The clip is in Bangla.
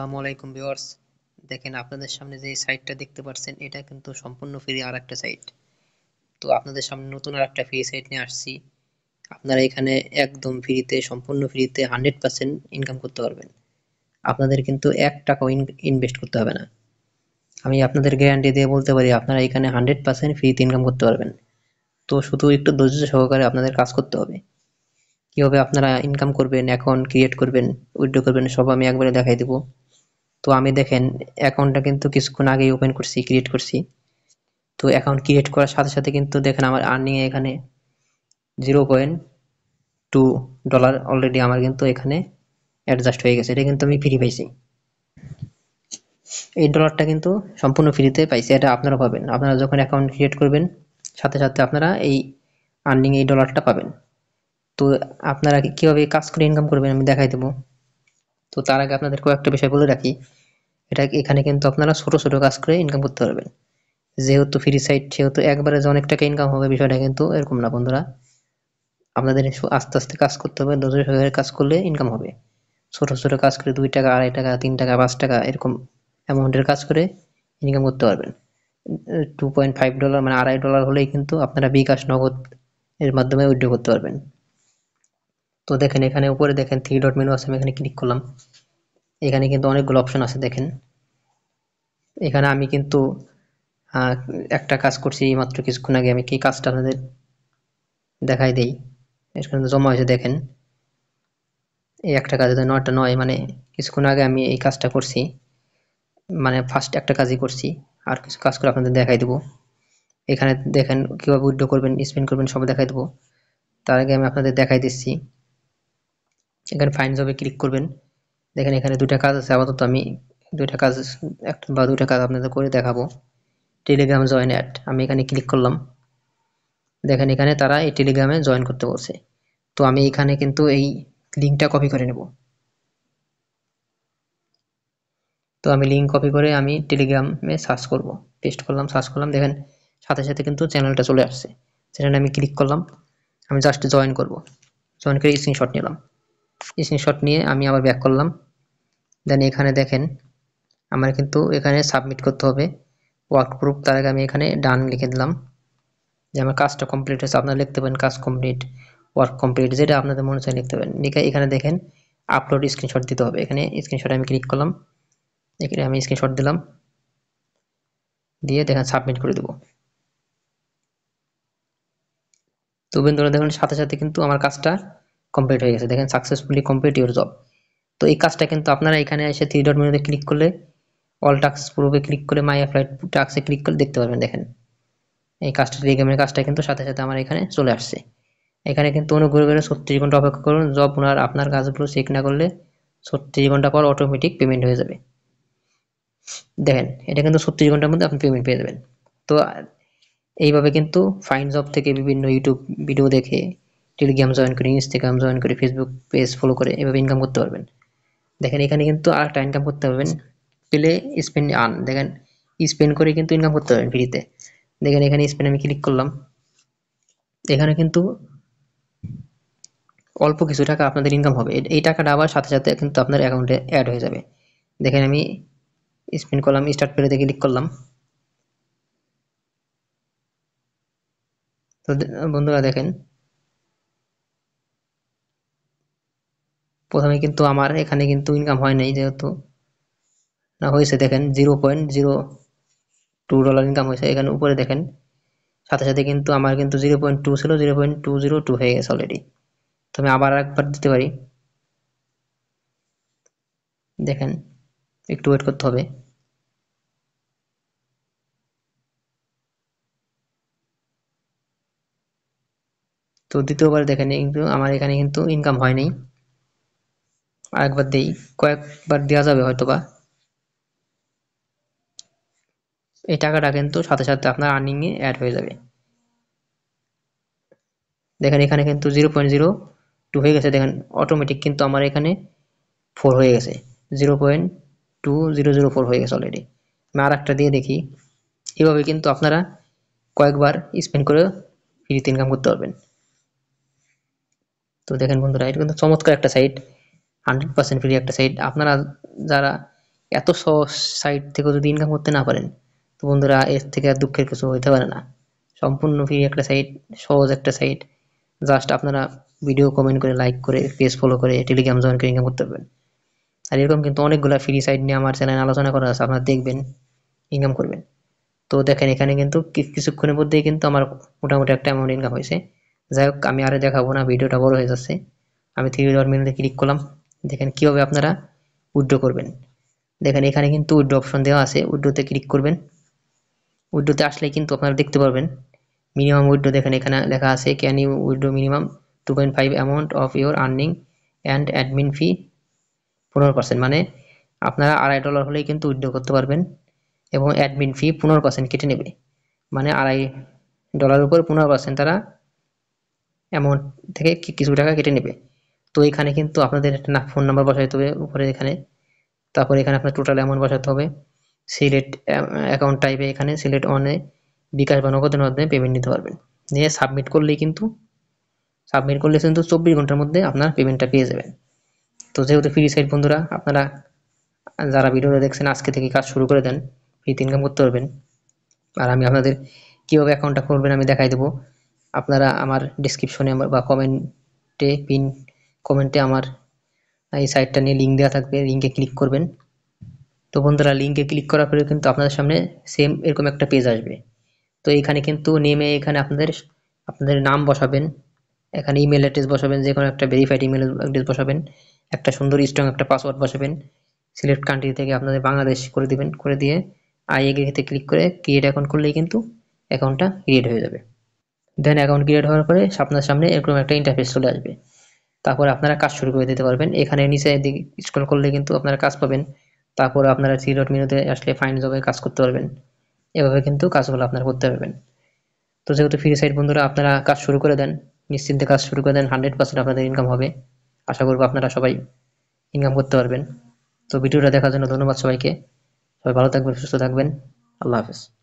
আসসালামু আলাইকুম ভিউয়ার্স। দেখেন আপনাদের সামনে যে সাইটটা দেখতে পাচ্ছেন এটা কিন্তু সম্পূর্ণ ফ্রি আরেকটা সাইট। তো আপনাদের সামনে নতুন আরেকটা ফ্রি সাইট নিয়ে আসছি। আপনারা এখানে একদম ফ্রিতে সম্পূর্ণ ফ্রিতে 100% ইনকাম করতে পারবেন। আপনাদের কিন্তু ১ টাকাও ইনভেস্ট করতে হবে না। আমি আপনাদের গ্যারান্টি দিয়ে বলতে পারি আপনারা এখানে 100% ফ্রিতে ইনকাম করতে পারবেন। তো শুধু একটু ধৈর্য সহকারে আপনাদের কাজ করতে হবে। কিভাবে আপনারা ইনকাম করবেন, অ্যাকাউন্ট ক্রিয়েট করবেন, উইথড্র করবেন সব আমি একবারে দেখাই দিব। তো আমি দেখেন অ্যাকাউন্টটা কিন্তু কিছুক্ষণ আগেই ওপেন করছি, ক্রিয়েট করছি। তো অ্যাকাউন্ট ক্রিয়েট করার সাথে সাথে কিন্তু দেখেন আমার আর্নিং এখানে 0.2 ডলার অলরেডি আমার কিন্তু এখানে অ্যাডজাস্ট হয়ে গেছে। এটা কিন্তু আমি ফ্রি পাইছি। এই ডলারটা কিন্তু সম্পূর্ণ ফ্রিতে পাইছি। এটা আপনারা পাবেন। আপনারা যখন অ্যাকাউন্ট ক্রিয়েট করবেন সাথে সাথে আপনারা এই আর্নিং এই ডলারটা পাবেন। তো আপনারা কিভাবে কাজ করে ইনকাম করবেন আমি দেখাই দেবো। তো তার আগে আপনাদের কয়েকটা বিষয় বলে রাখি। এটা এখানে কিন্তু আপনারা ছোট ছোট কাজ করে ইনকাম করতে পারবেন। যেহেতু ফ্রি সাইট সেহেতু একবারে যে অনেক টাকা ইনকাম হবে বিষয়টা কিন্তু এরকম না বন্ধুরা। আপনাদের আস্তে আস্তে কাজ করতে হবে, ধৈর্য সহকারে কাজ করলে ইনকাম হবে। ছোট ছোট কাজ করে 2 টাকা, 2.5 টাকা, 3 টাকা, 5 টাকা এরকম অ্যামাউন্টের কাজ করে ইনকাম করতে পারবেন। 2.5 ডলার মানে $2.5 হলেই কিন্তু আপনারা বিকাশ নগদ এর মাধ্যমে উইথড্র করতে পারবেন। তো দেখেন এখানে উপরে দেখেন 3 ডট মেনু আছে, আমি এখানে ক্লিক করলাম। এখানে কিন্তু অনেকগুলো অপশন আছে দেখেন। এখানে আমি কিন্তু একটা কাজ করছি মাত্র কিছুক্ষণ আগে। আমি কি কাজটা আপনাদের দেখাই দেই। এখানে জমা হয়েছে দেখেন। এই একটা কাজে তো 9টা 9 মানে কিছুক্ষণ আগে আমি এই কাজটা করছি। মানে ফার্স্ট একটা কাজই করছি। আর কিছু কাজ করে আপনাদের দেখাই দেবো। এখানে দেখেন কিভাবে উইথড্র করবেন, স্পেন্ড করবেন সব দেখাই দেবো। তার আগে আমি আপনাদের দেখাই দিচ্ছি। এখানে ফাইন্ড জবে ক্লিক করবেন। দেখেন এখানে 2টা কাজ আছে। আপাতত আমি 2টা কাজ একটা বা 2টা কাজ আপনাদের করে দেখাবো। টেলিগ্রাম জয়েন অ্যাড আমি এখানে ক্লিক করলাম। দেখেন এখানে তারা এই টেলিগ্রামে জয়েন করতে বলছে। তো আমি এখানে কিন্তু এই লিঙ্কটা কপি করে নেব। তো আমি লিঙ্ক কপি করে আমি টেলিগ্রামে সার্চ করব। পেস্ট করলাম, সার্চ করলাম, দেখেন সাথে সাথে কিন্তু চ্যানেলটা চলে আসছে। চ্যানেলে আমি ক্লিক করলাম। আমি জাস্ট জয়েন করব। জয়েন করে স্ক্রিনশট নিলাম। স্ক্রিনশট নিয়ে আমি আবার ব্যাক করলাম। দেন এখানে দেখেন আমার কিন্তু এখানে সাবমিট করতে হবে ওয়ার্ক প্রুফ। তার আগে আমি এখানে ডান লিখে দিলাম যে আমার কাজটা কমপ্লিট হয়েছে। আপনারা লিখতে পারেন কাজ কমপ্লিট, ওয়ার্ক কমপ্লিট, যেটা আপনাদের মনে চায় লিখতে পারেন। লিখে এখানে দেখেন আপলোড স্ক্রিনশট দিতে হবে। এখানে স্ক্রিনশট আমি ক্লিক করলাম। এখানে আমি স্ক্রিনশট দিলাম, দিয়ে দেখেন সাবমিট করে দেবো। তো বন্ধুরা দেখুন সাথে সাথে কিন্তু আমার কাজটা কমপ্লিট হয়ে গেছে। দেখেন সাকসেসফুলি কমপ্লিট ইউর জব। তো এই কাজটা কিন্তু আপনারা এখানে এসে 3 ডট মেনুতে ক্লিক করলে অল টাস্ক প্রুফে ক্লিক করে মাই অ্যাপ্লাইড টাস্কে ক্লিক করে দেখতে পারবেন। দেখেন এই কাজটা টেলিগ্রামের কাজটা কিন্তু সাথে সাথে আমার এখানে চলে আসছে। এখানে কিন্তু অনুগ্রহ করে 36 ঘন্টা অপেক্ষা করুন। জব আপনার কাজগুলো চেক না করলে 36 ঘন্টা পর অটোমেটিক পেমেন্ট হয়ে যাবে। দেখেন এটা কিন্তু 36 ঘন্টার মধ্যে আপনি পেমেন্ট পেয়ে যাবেন। তো এইভাবে কিন্তু ফাইন্ড জব থেকে বিভিন্ন ইউটিউব ভিডিও দেখে, টেলিগ্রাম জয়েন করে, ইনস্টাগ্রাম জয়েন করে, ফেসবুক পেজ ফলো করে এভাবে ইনকাম করতে পারবেন। দেখেন এখানে কিন্তু আরেকটা ইনকাম করতে পারবেন, পেলে স্পেন্ড আর্ন। দেখেন স্পেন্ড করে কিন্তু ইনকাম করতে পারবেন ফ্রিতে। দেখেন এখানে স্পেন্ড আমি ক্লিক করলাম। এখানে কিন্তু অল্প কিছু টাকা আপনাদের ইনকাম হবে। এই টাকাটা আবার সাথে সাথে কিন্তু আপনার অ্যাকাউন্টে অ্যাড হয়ে যাবে। দেখেন আমি স্পেন্ড করলাম, স্টার্ট পেতে ক্লিক করলাম। তো বন্ধুরা দেখেন প্রথমে কিন্তু আমার এখানে কিন্তু ইনকাম হয় নাই, যেহেতু না হয়েছে দেখেন 0.02 ডলার ইনকাম হয়েছে। এখানে উপরে দেখেন সাথে সাথে কিন্তু আমার কিন্তু 0.2 ছিল, 0.202 হয়ে গেছে অলরেডি। তো আমি আবার একবার দিতে পারি। দেখেন একটু ওয়েট করতে হবে। তো দ্বিতীয়বার দেখেন কিন্তু আমার এখানে কিন্তু ইনকাম হয় নাই। আরেকবার দেই, কয়েকবার দেওয়া যাবে হয়তোবা। এই টাকাটা কিন্তু সাথে সাথে আপনার আর্নিং এ অ্যাড হয়ে যাবে। দেখেন এখানে কিন্তু 0.02 হয়ে গেছে। দেখেন অটোমেটিক কিন্তু আমার এখানে 4 হয়ে গেছে, 0.2004 হয়ে গেছে অলরেডি। আমি আর একটা দিয়ে দেখি। এভাবে কিন্তু আপনারা কয়েকবার স্পেন্ড করে ফ্রিতে ইনকাম করতে পারবেন। তো দেখেন বন্ধুরা এটা কিন্তু চমৎকার একটা সাইট, 100% ফ্রি একটা সাইট। আপনারা যারা এত সহজ সাইট থেকে যদি ইনকাম করতে না পারেন, তো বন্ধুরা এর থেকে আর দুঃখের কিছু হইতে পারে না। সম্পূর্ণ ফ্রি একটা সাইট, সহজ একটা সাইট। জাস্ট আপনারা ভিডিও কমেন্ট করে, লাইক করে, পেজ ফলো করে, টেলিগ্রাম জয়েন করে ইনকাম করতে পারবেন। আর এরকম কিন্তু অনেকগুলা ফ্রি সাইট নিয়ে আমার চ্যানেলে আলোচনা করা আছে, আপনারা দেখবেন, ইনকাম করবেন। তো দেখেন এখানে কিন্তু কিছুক্ষণের মধ্যেই কিন্তু আমার মোটামুটি একটা অ্যামাউন্ট ইনকাম হয়েছে। যাই হোক, আমি আর দেখাবো না, ভিডিওটা বড় হয়ে যাচ্ছে। আমি থ্রি ডট মেনুতে ক্লিক করলাম। দেখেন কিভাবে আপনারা উইথড্র করবেন। দেখেন এখানে কিন্তু উইথড্র অপশন দেওয়া আছে, উইথড্রতে ক্লিক করবেন। উইথড্রতে আসলে কিন্তু আপনারা দেখতে পারবেন মিনিমাম উইথড্র। দেখেন এখানে লেখা আছে can you withdraw minimum 2.5 amount of your earning and admin fee 15%। মানে আপনারা $2.5 হলেই কিন্তু উইথড্র করতে পারবেন, এবং অ্যাডমিন ফি 15% কেটে নেবে। মানে $2.5 উপর 15% তারা অ্যামাউন্ট থেকে কিছু টাকা কেটে নেবে। তো এখানে কিন্তু আপনাদের একটা ফোন নাম্বার বসাইতে হবে উপরে এখানে। তারপর এখানে আপনার টোটাল অ্যামাউন্ট বসাতে হবে। সিলেক্ট অ্যাকাউন্ট টাইপে এখানে সিলেক্ট অনে বিকাশ বা নগদের মাধ্যমে পেমেন্ট নিতে পারবেন। নিয়ে সাবমিট করলে কিন্তু 24 ঘন্টার মধ্যে আপনার পেমেন্টটা পেয়ে যাবেন। তো যেহেতু ফ্রি সাইট বন্ধুরা, আপনারা যারা ভিডিওটা দেখছেন আজকে থেকে কাজ শুরু করে দেন, ফ্রিতে ইনকাম করতে পারবেন। আর আমি আপনাদের কীভাবে অ্যাকাউন্টটা করবেন আমি দেখাই দেবো। আপনারা আমার ডিসক্রিপশনে বা কমেন্টে আমার এই সাইটটা নিয়ে লিঙ্ক দেওয়া থাকবে, লিঙ্কে ক্লিক করবেন। তো বন্ধুরা লিঙ্কে ক্লিক করার পরে কিন্তু আপনাদের সামনে সেম এরকম একটা পেজ আসবে। তো এইখানে কিন্তু নেমে এখানে আপনাদের নাম বসাবেন, এখানে ইমেল অ্যাড্রেস বসাবেন, যে কোনো একটা ভেরিফাইড ইমেল অ্যাড্রেস বসাবেন, একটা সুন্দর স্ট্রং একটা পাসওয়ার্ড বসাবেন। সিলেক্ট কান্ট্রি থেকে আপনাদের বাংলাদেশ করে দিবেন, করে দিয়ে আই এগ্রিতে ক্লিক করে ক্রিয়েট অ্যাকাউন্ট করলেই কিন্তু অ্যাকাউন্টটা ক্রিয়েট হয়ে যাবে। দেন অ্যাকাউন্ট ক্রিয়েট হওয়ার পরে আপনার সামনে এরকম একটা ইন্টারফেস চলে আসবে। তারপর আপনারা কাজ শুরু করে দিতে পারবেন। এখানে নিচে দিকে স্ক্রল করলে কিন্তু আপনারা কাজ পাবেন। তারপর আপনারা থ্রি ডট মেনুতে আসলে ফাইন্ড জবে কাজ করতে পারবেন। এভাবে কিন্তু কাজগুলো আপনারা করতে পারবেন। তো যেহেতু ফ্রি সাইট বন্ধুরা, আপনারা কাজ শুরু করে দেন, নিশ্চিন্তে কাজ শুরু করে দেন, 100% আপনাদের ইনকাম হবে। আশা করবো আপনারা সবাই ইনকাম করতে পারবেন। তো ভিডিওটা দেখার জন্য ধন্যবাদ সবাইকে। সবাই ভালো থাকবেন, সুস্থ থাকবেন। আল্লাহ হাফেজ।